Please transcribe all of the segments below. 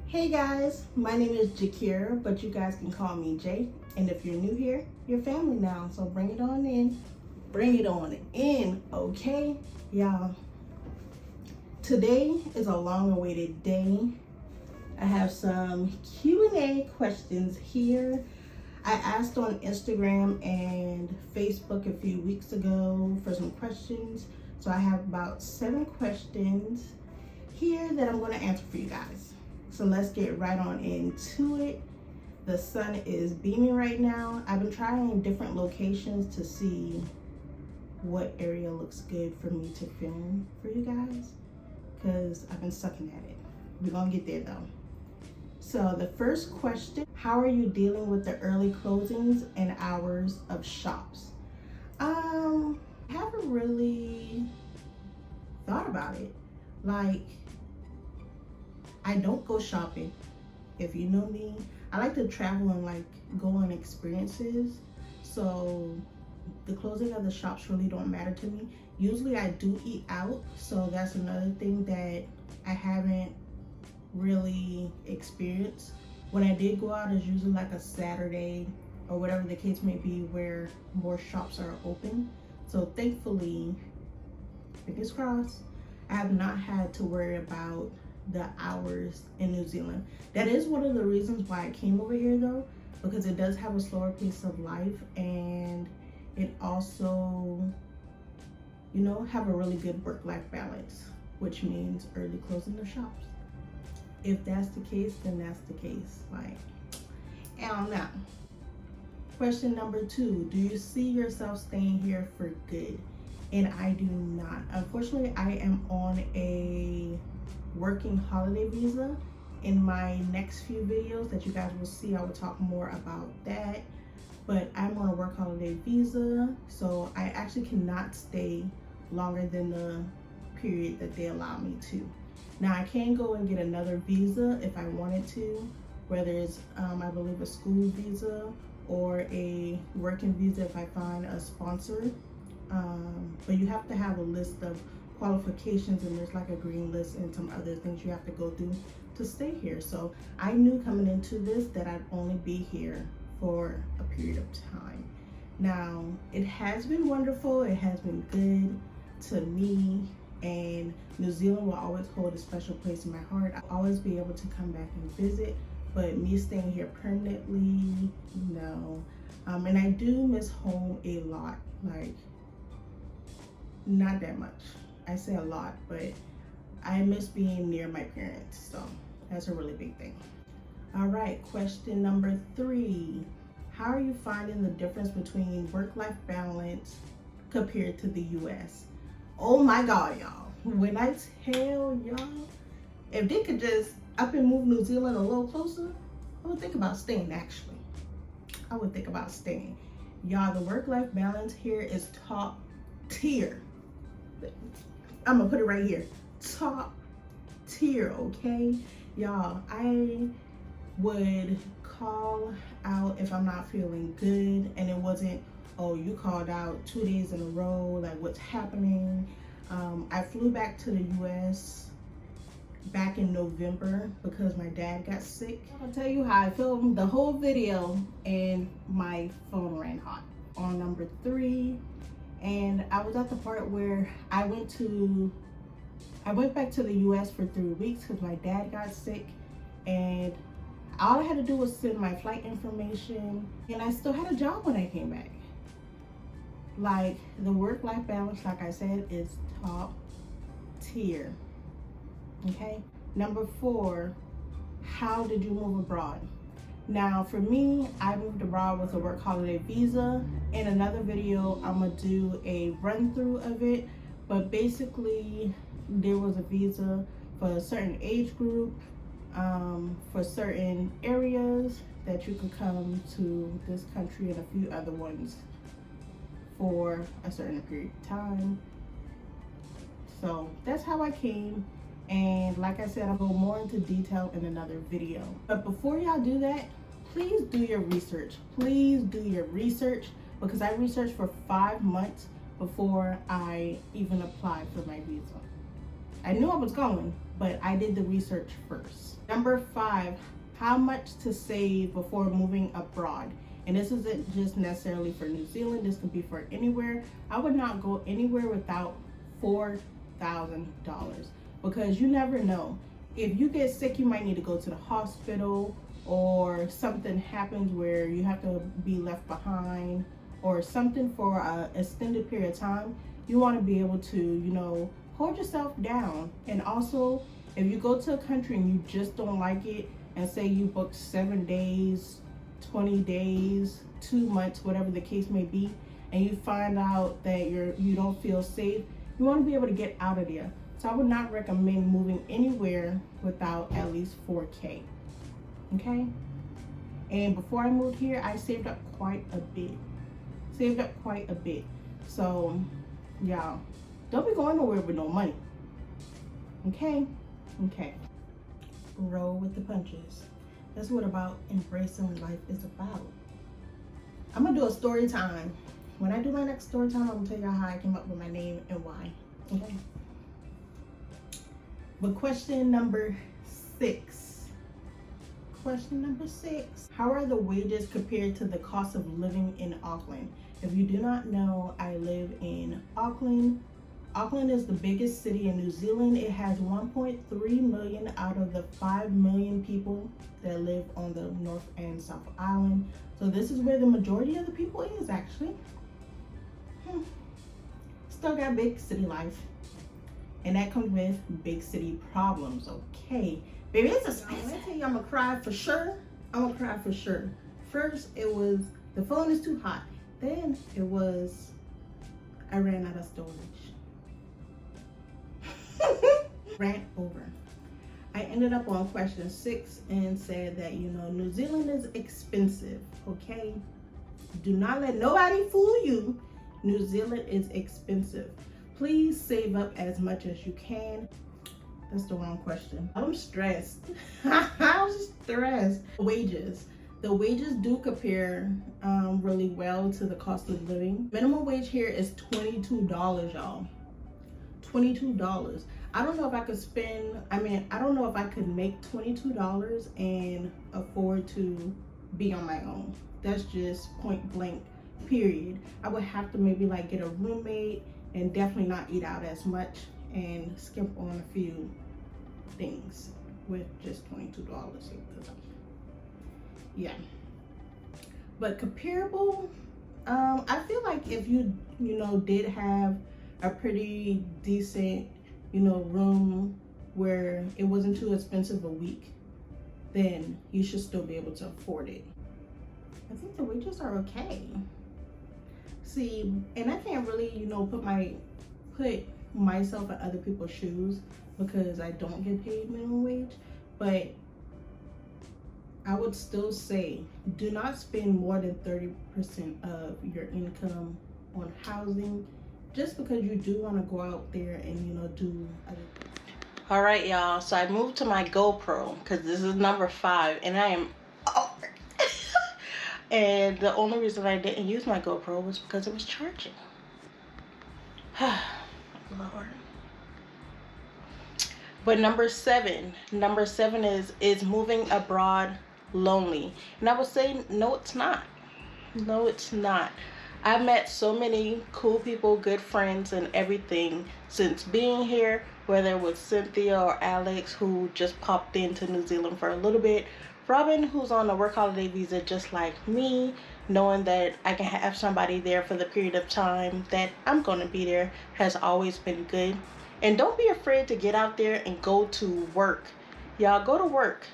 Hey guys, my name is JaQuera, but you guys can call me Jay. And if you're new here, you're family now, so bring it on in. Bring it on in, okay? Y'all, today is a long-awaited day. I have some Q&A questions here. I asked on Instagram and Facebook a few weeks ago for some questions. So I have about 7 questions here that I'm going to answer for you guys. So let's get right on into it. The sun is beaming right now. I've been trying different locations to see what area looks good for me to film for you guys, because I've been sucking at it. We're gonna get there though. So the first question, how are you dealing with the early closings and hours of shops? I haven't really thought about it. Like, I don't go shopping. If you know me, I like to travel and like go on experiences. So the closing of the shops really don't matter to me. Usually I do eat out, so that's another thing that I haven't really experienced. When I did go out, it's usually like a Saturday or whatever the case may be where more shops are open. So thankfully, fingers crossed, I have not had to worry about the hours in New Zealand. That is one of the reasons why I came over here though, because it does have a slower pace of life, and it also, you know, have a really good work-life balance, which means early closing the shops. If that's the case, then that's the case. Like, I don't know. Question number 2, do you see yourself staying here for good? And I do not. Unfortunately, I am on a working holiday visa. In my next few videos that you guys will see, I will talk more about that. But I'm on a work holiday visa, so I actually cannot stay longer than the period that they allow me to. Now I can go and get another visa if I wanted to, whether it's I believe a school visa or a working visa if I find a sponsor. But you have to have a list of qualifications, and there's like a green list and some other things you have to go through to stay here. So I knew coming into this that I'd only be here for a period of time. Now it has been wonderful, it has been good to me, and New Zealand will always hold a special place in my heart. I'll always be able to come back and visit, but me staying here permanently, no. And I do miss home a lot, like not that much. I say a lot, but I miss being near my parents, so that's a really big thing. All right, question number 3. How are you finding the difference between work-life balance compared to the US? Oh my God, y'all. When I tell y'all, if they could just up and move New Zealand a little closer, I would think about staying actually. I would think about staying. Y'all, the work-life balance here is top tier. I'm gonna put it right here. Top tier, okay? Y'all, I would call out if I'm not feeling good, and it wasn't, oh, you called out 2 days in a row, like what's happening? I flew back to the US back in November because my dad got sick. I'll tell you how I filmed the whole video and my phone ran hot. On number 3, and I was at the part where I went back to the US for 3 weeks because my dad got sick, and all I had to do was send my flight information, and I still had a job when I came back. Like, the work-life balance, like I said, is top tier. Okay. Number 4, how did you move abroad? Now for me, I moved abroad with a work holiday visa. In another video, I'm gonna do a run through of it, but basically there was a visa for a certain age group, for certain areas that you could come to this country, and a few other ones for a certain period of time. So that's how I came. And like I said, I'll go more into detail in another video. But before y'all do that, please do your research. Please do your research, because I researched for 5 months before I even applied for my visa. I knew I was going, but I did the research first. Number 5, how much to save before moving abroad. And this isn't just necessarily for New Zealand, this could be for anywhere. I would not go anywhere without $4,000 because you never know. If you get sick, you might need to go to the hospital, or something happens where you have to be left behind, or something for an extended period of time. You want to be able to, you know, hold yourself down. And also, if you go to a country and you just don't like it, and say you booked 7 days, 20 days, 2 months, whatever the case may be, and you find out that you don't feel safe, you want to be able to get out of there. So I would not recommend moving anywhere without at least 4K. Okay? And before I moved here, I saved up quite a bit. So y'all, don't be going nowhere with no money. Okay? Roll with the punches. That's what about embracing life is about. I'm gonna do a story time. When I do my next story time, I'm gonna tell you how I came up with my name and why. Okay? But question number 6. How are the wages compared to the cost of living in Auckland? If you do not know, I live in Auckland. Auckland is the biggest city in New Zealand. It has 1.3 million out of the 5 million people that live on the North and South Island. So this is where the majority of the people is actually. Still got big city life. And that comes with big city problems, okay? Baby, it's expensive. I tell you, I'm gonna cry for sure. First, it was, the phone is too hot. Then it was, I ran out of storage. Rant over. I ended up on question 6 and said that, you know, New Zealand is expensive, okay? Do not let nobody fool you. New Zealand is expensive. Please save up as much as you can. That's the wrong question. I'm stressed. I'm stressed. Wages. The wages do compare really well to the cost of living. Minimum wage here is $22, y'all. $22. I don't know if I could I don't know if I could make $22 and afford to be on my own. That's just point blank, period. I would have to maybe like get a roommate and definitely not eat out as much and skimp on a few things with just $22. Yeah. But comparable, I feel like if you did have a pretty decent, room where it wasn't too expensive a week, then you should still be able to afford it. I think the wages are okay. See, and I can't really, put myself in other people's shoes because I don't get paid minimum wage, but I would still say do not spend more than 30% of your income on housing, just because you do want to go out there and do other things. All right, y'all, so I moved to my GoPro because this is number 5 and I am over. And the only reason I didn't use my GoPro was because it was charging. Lord. But number 7 is moving abroad lonely. And I would say no, it's not. No, it's not. I've met so many cool people, good friends and everything since being here, whether it was Cynthia or Alex who just popped into New Zealand for a little bit, Robin who's on a work holiday visa just like me, knowing that I can have somebody there for the period of time that I'm going to be there has always been good. And don't be afraid to get out there and go to work. Y'all go to work.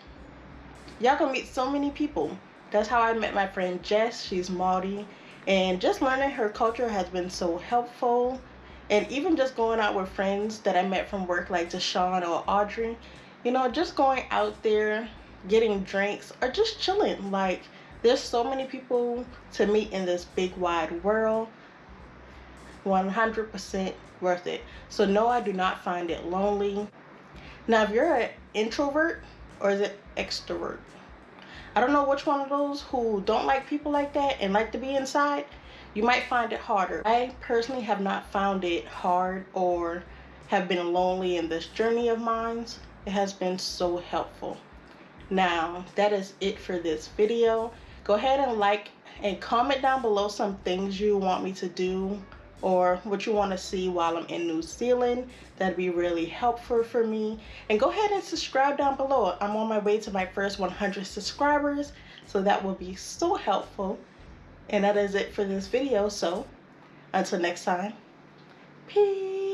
Y'all gonna meet so many people. That's how I met my friend Jess. She's Maori. And just learning her culture has been so helpful. And even just going out with friends that I met from work like Deshawn or Audrey, just going out there, getting drinks or just chilling. Like, there's so many people to meet in this big wide world. 100% worth it. So no, I do not find it lonely. Now, if you're an introvert or is it extrovert, I don't know which one of those, who don't like people like that and like to be inside, you might find it harder. I personally have not found it hard or have been lonely in this journey of mine, it has been so helpful. Now, that is it for this video. Go ahead and like and comment down below some things you want me to do or what you want to see while I'm in New Zealand. That'd be really helpful for me. And go ahead and subscribe down below. I'm on my way to my first 100 subscribers, so that will be so helpful. And that is it for this video. So until next time, peace.